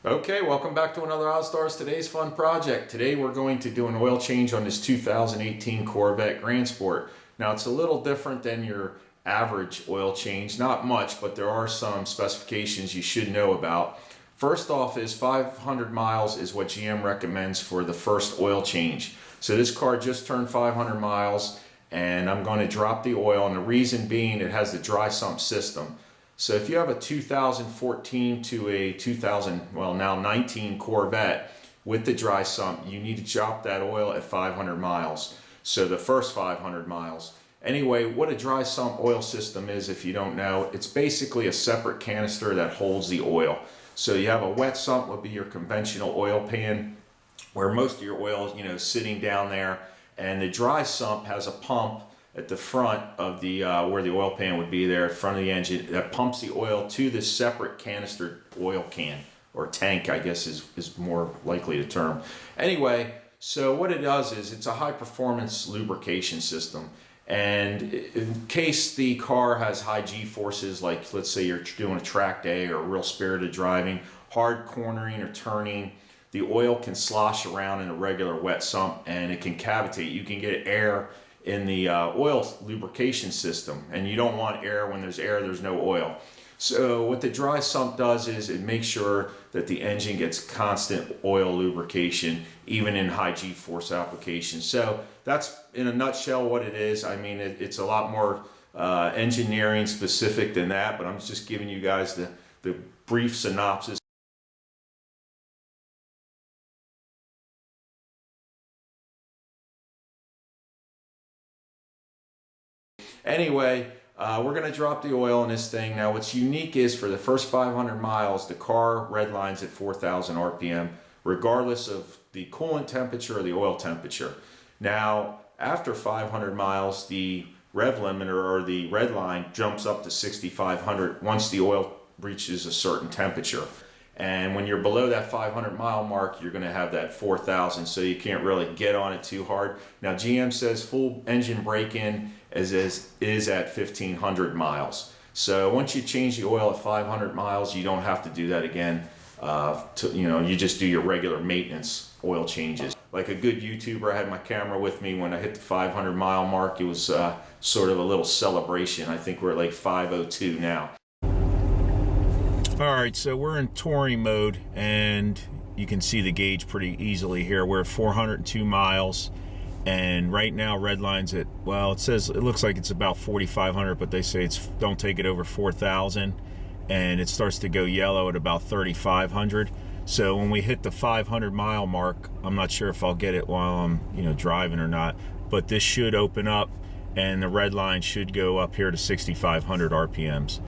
Okay, welcome back to another Ozzstar's Today's Fun Project. Today we're going to do an oil change on this 2018 Corvette Grand Sport. Now it's a little different than your average oil change, not much, but there are some specifications you should know about. First off is 500 miles is what GM recommends for the first oil change. So this car just turned 500 miles and I'm going to drop the oil, and the reason being it has the dry sump system. So if you have a 2014 to a 19 Corvette with the dry sump, you need to drop that oil at 500 miles. So the first 500 miles. Anyway, what a dry sump oil system is, if you don't know, it's basically a separate canister that holds the oil. So you have a wet sump would be your conventional oil pan where most of your oil is, sitting down there, and the dry sump has a pump at the front of the where the oil pan would be there in front of the engine that pumps the oil to this separate canister oil can, or tank I guess is more likely the term. Anyway, so what it does is it's a high performance lubrication system, and in case the car has high G-forces, like let's say you're doing a track day or real spirited driving, hard cornering or turning, the oil can slosh around in a regular wet sump and it can cavitate. You can get air in the oil lubrication system, and you don't want air. When there's air, there's no oil. So what the dry sump does is it makes sure that the engine gets constant oil lubrication even in high G-force applications. So that's in a nutshell what it is. I mean, it's a lot more engineering specific than that, but I'm just giving you guys the brief synopsis. Anyway, we're going to drop the oil in this thing. Now what's unique is for the first 500 miles, the car redlines at 4,000 RPM, regardless of the coolant temperature or the oil temperature. Now, after 500 miles, the rev limiter or the red line jumps up to 6,500 once the oil reaches a certain temperature. And when you're below that 500 mile mark, you're going to have that 4,000, so you can't really get on it too hard. Now GM says full engine break-in is at 1,500 miles. So once you change the oil at 500 miles, you don't have to do that again. You just do your regular maintenance oil changes. Like a good YouTuber, I had my camera with me when I hit the 500 mile mark. It was sort of a little celebration. I think we're at like 5:02 now. All right, so we're in touring mode, and you can see the gauge pretty easily here. We're at 402 miles, and right now red line's at, well, it looks like it's about 4,500, but they say don't take it over 4,000, and it starts to go yellow at about 3,500. So when we hit the 500 mile mark, I'm not sure if I'll get it while I'm driving or not, but this should open up and the red line should go up here to 6,500 RPMs.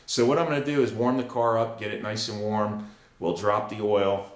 So what I'm going to do is warm the car up, get it nice and warm. We'll drop the oil.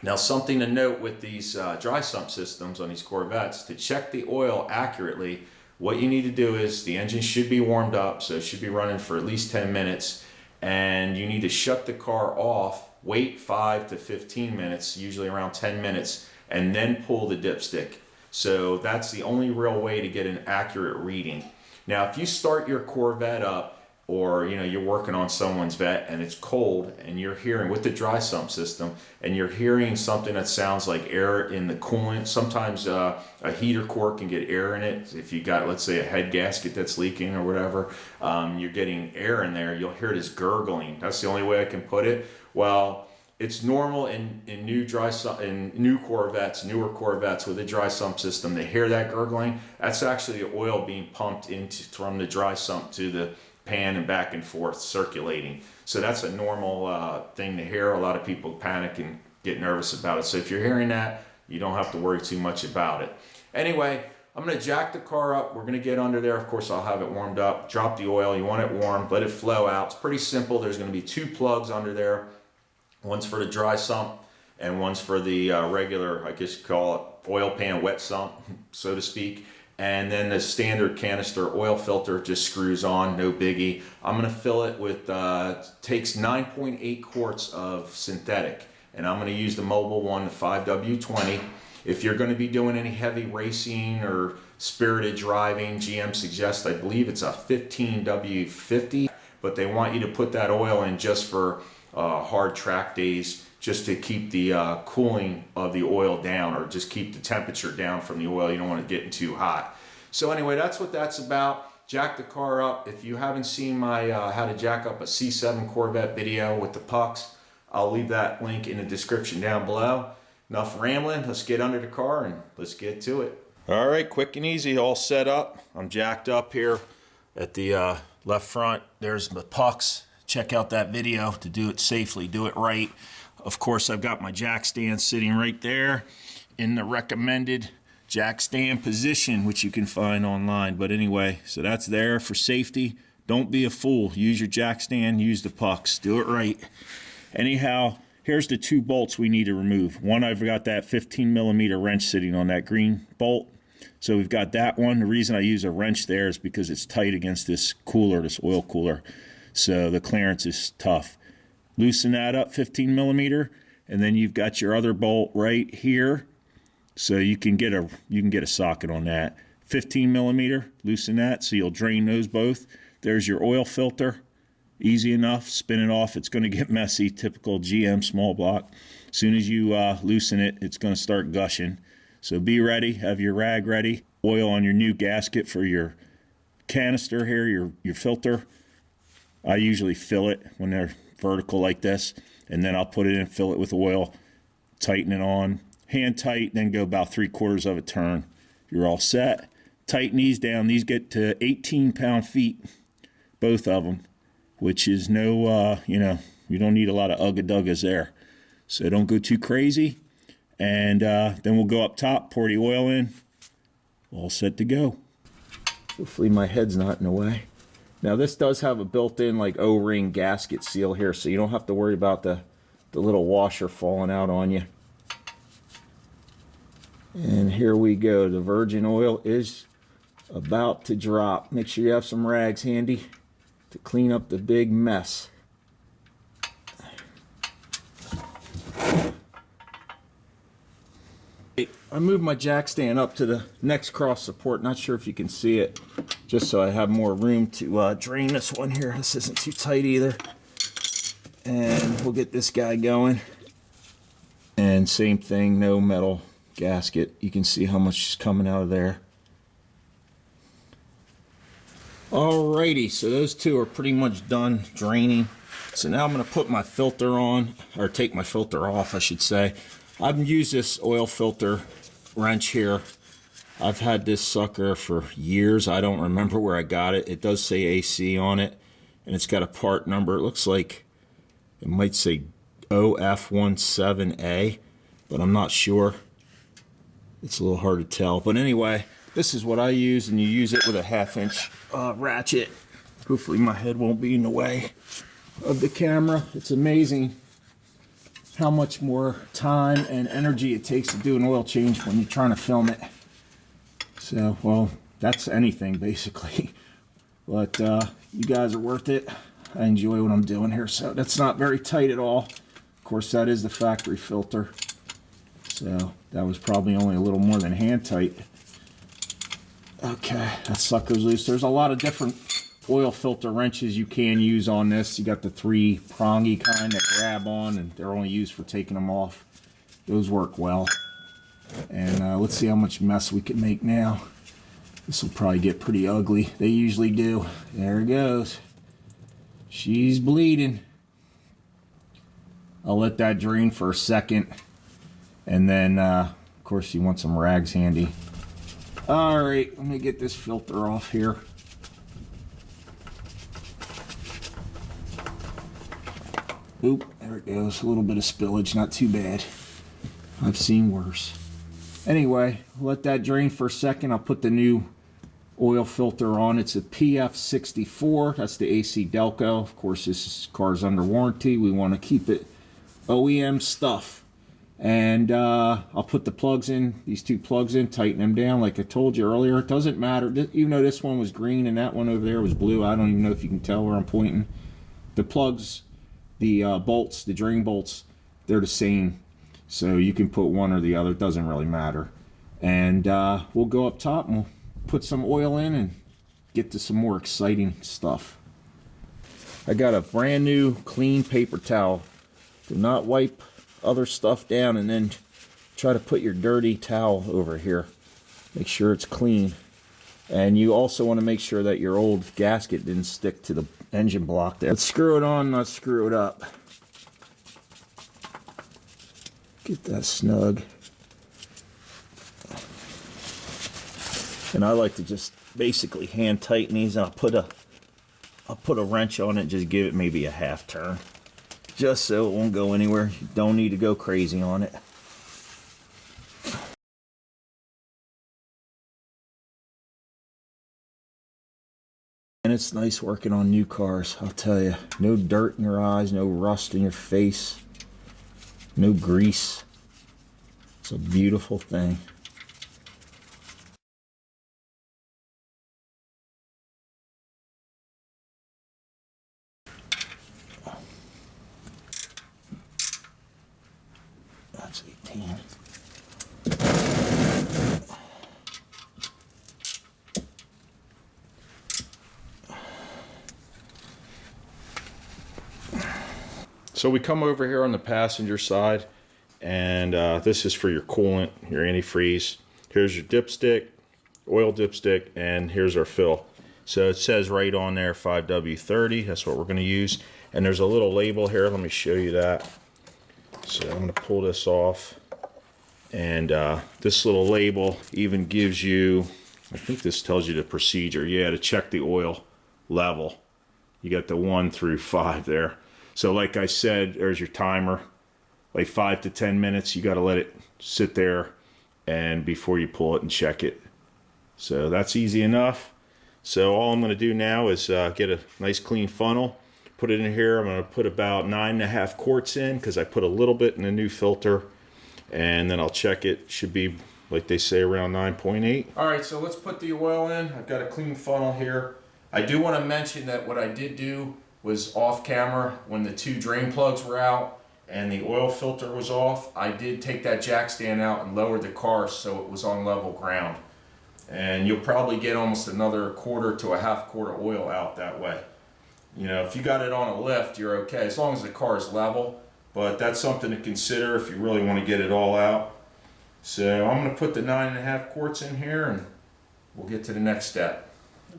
Now something to note with these dry sump systems on these Corvettes, to check the oil accurately, what you need to do is the engine should be warmed up, so it should be running for at least 10 minutes, and you need to shut the car off, wait 5 to 15 minutes, usually around 10 minutes, and then pull the dipstick. So that's the only real way to get an accurate reading. Now if you start your Corvette up, or you're working on someone's vet and it's cold and you're hearing with the dry sump system and you're hearing something that sounds like air in the coolant, sometimes a heater core can get air in it. If you got, let's say, a head gasket that's leaking or whatever, you're getting air in there, you'll hear this gurgling. That's the only way I can put it. Well, it's normal in new Corvettes, newer Corvettes with a dry sump system. They hear that gurgling. That's actually the oil being pumped from the dry sump to the pan and back and forth circulating. So that's a normal thing to hear. A lot of people panic and get nervous about it. So if you're hearing that, you don't have to worry too much about it. Anyway, I'm going to jack the car up. We're going to get under there. Of course, I'll have it warmed up. Drop the oil. You want it warm. Let it flow out. It's pretty simple. There's going to be 2 plugs under there. One's for the dry sump and one's for the regular, I guess you call it, oil pan wet sump, so to speak. And then the standard canister oil filter just screws on, no biggie. I'm going to fill it with, takes 9.8 quarts of synthetic, and I'm going to use the mobile one, the 5W20. If you're going to be doing any heavy racing or spirited driving, GM suggests, I believe it's a 15W50, but they want you to put that oil in just for hard track days, just to keep the cooling of the oil down, or just keep the temperature down from the oil. You don't want it getting too hot. So anyway, that's what that's about. Jack the car up. If you haven't seen my how to jack up a C7 Corvette video with the pucks, I'll leave that link in the description down below. Enough rambling, let's get under the car and let's get to it. All right, quick and easy, all set up. I'm jacked up here at the left front. There's the pucks. Check out that video to do it safely, do it right. Of course, I've got my jack stand sitting right there in the recommended jack stand position, which you can find online. But anyway, so that's there for safety. Don't be a fool. Use your jack stand, use the pucks. Do it right. Anyhow, here's the 2 bolts we need to remove. One, I've got that 15mm wrench sitting on that green bolt. So we've got that one. The reason I use a wrench there is because it's tight against this cooler, this oil cooler. So the clearance is tough. Loosen that up, 15mm, and then you've got your other bolt right here. So you can get a socket on that. 15mm, loosen that so you'll drain those both. There's your oil filter. Easy enough, spin it off. It's going to get messy, typical GM small block. As soon as you loosen it, it's going to start gushing. So be ready, have your rag ready. Oil on your new gasket for your canister here, your filter. I usually fill it when they're vertical like this, and then I'll put it in, fill it with oil, tighten it on, hand tight, then go about 3/4 of a turn. You're all set. Tighten these down. These get to 18 pound-feet, both of them, which is no, you don't need a lot of ugga-duggas there. So don't go too crazy. And then we'll go up top, pour the oil in, all set to go. Hopefully my head's not in the way. Now this does have a built-in like O-ring gasket seal here, so you don't have to worry about the little washer falling out on you. And here we go. The virgin oil is about to drop. Make sure you have some rags handy to clean up the big mess. I moved my jack stand up to the next cross support. Not sure if you can see it, just so I have more room to drain this one here. This isn't too tight either. And we'll get this guy going. And same thing, no metal gasket. You can see how much is coming out of there. Alrighty, so those two are pretty much done draining. So now I'm going to put my filter on, or take my filter off, I should say. I've used this oil filter wrench here. I've had this sucker for years. I don't remember where I got it. It does say AC on it, and it's got a part number. It looks like it might say OF17A, but I'm not sure. It's a little hard to tell. But anyway, this is what I use, and you use it with a 1/2-inch ratchet. Hopefully my head won't be in the way of the camera. It's amazing how much more time and energy it takes to do an oil change when you're trying to film it. So, well, that's anything basically. But you guys are worth it. I enjoy what I'm doing here. So that's not very tight at all. Of course, that is the factory filter. So that was probably only a little more than hand tight. Okay, that sucker's loose. There's a lot of different oil filter wrenches you can use on this. You got the 3-prongy kind that grab on, and they're only used for taking them off. Those work well. And let's see how much mess we can make now. This will probably get pretty ugly. They usually do. There it goes. She's bleeding. I'll let that drain for a second. And then, of course, you want some rags handy. Alright, let me get this filter off here. Oop, there it goes. A little bit of spillage, not too bad. I've seen worse. Anyway, let that drain for a second. I'll put the new oil filter on. It's a PF64. That's the AC Delco. Of course, this car's under warranty. We want to keep it OEM stuff. And I'll put the plugs in, these 2 plugs in, tighten them down like I told you earlier. It doesn't matter. Even though this one was green and that one over there was blue, I don't even know if you can tell where I'm pointing. The plugs, the bolts, the drain bolts, they're the same. So you can put one or the other, it doesn't really matter. And we'll go up top and we'll put some oil in and get to some more exciting stuff. I got a brand new clean paper towel. Do not wipe other stuff down and then try to put your dirty towel over here. Make sure it's clean. And you also want to make sure that your old gasket didn't stick to the engine block there. Let's screw it on, not screw it up. Get that snug. And I like to just basically hand tighten these. I'll put a wrench on it, just give it maybe a half turn, just so it won't go anywhere. You don't need to go crazy on it. And it's nice working on new cars, I'll tell you. No dirt in your eyes, no rust in your face, no grease. It's a beautiful thing. That's 18. So we come over here on the passenger side, and this is for your coolant, your antifreeze. Here's your dipstick, oil dipstick, and here's our fill. So it says right on there 5W30, that's what we're going to use. And there's a little label here, let me show you that. So I'm going to pull this off, and this little label even gives you, I think this tells you the procedure, yeah, to check the oil level. You got the 1 through 5 there. So like I said, there's your timer, like 5 to 10 minutes. You got to let it sit there and before you pull it and check it. So that's easy enough. So all I'm going to do now is get a nice clean funnel, put it in here. I'm going to put about 9.5 quarts in because I put a little bit in the new filter, and then I'll check it. Should be, like they say, around 9.8. All right, so let's put the oil in. I've got a clean funnel here. I do want to mention that what I did do was off camera when the 2 drain plugs were out and the oil filter was off. I did take that jack stand out and lower the car so it was on level ground. And you'll probably get almost another 1/4 to a 1/2 quart of oil out that way. You know, if you got it on a lift, you're okay, as long as the car is level. But that's something to consider if you really want to get it all out. So I'm going to put the 9.5 quarts in here and we'll get to the next step.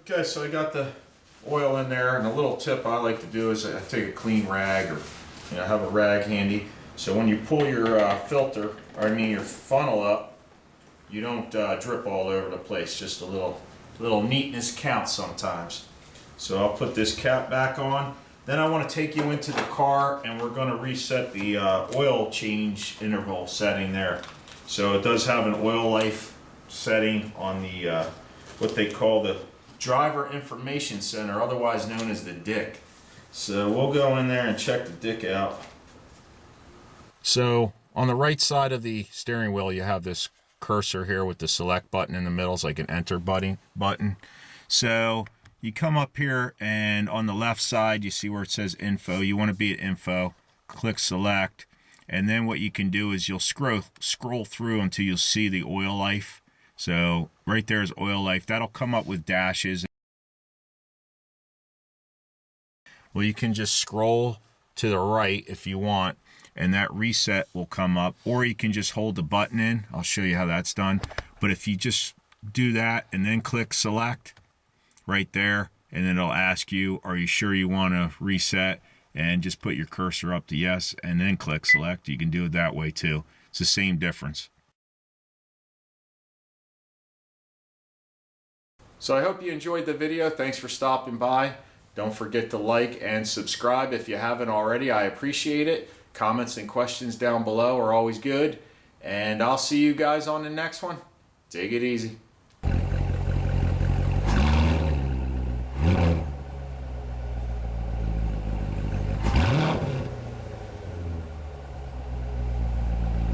Okay, so I got the oil in there, and a little tip I like to do is I take a clean rag, or have a rag handy. So when you pull your filter, or I mean your funnel up, you don't drip all over the place. Just a little neatness counts sometimes. So I'll put this cap back on. Then I want to take you into the car, and we're going to reset the oil change interval setting there. So it does have an oil life setting on the what they call the Driver Information Center, otherwise known as the DIC. So we'll go in there and check the DIC out. So on the right side of the steering wheel, you have this cursor here with the select button in the middle. It's like an enter button. So you come up here, and on the left side you see where it says info. You want to be at info, click select, and then what you can do is you'll scroll through until you'll see the oil life. So right there is oil life. That'll come up with dashes. Well, you can just scroll to the right if you want, and that reset will come up, or you can just hold the button in. I'll show you how that's done. But if you just do that and then click select right there, and then it'll ask you, are you sure you want to reset? And just put your cursor up to yes, and then click select. You can do it that way too. It's the same difference. So I hope you enjoyed the video. Thanks for stopping by. Don't forget to like and subscribe if you haven't already. I appreciate it. Comments and questions down below are always good. And I'll see you guys on the next one. Take it easy.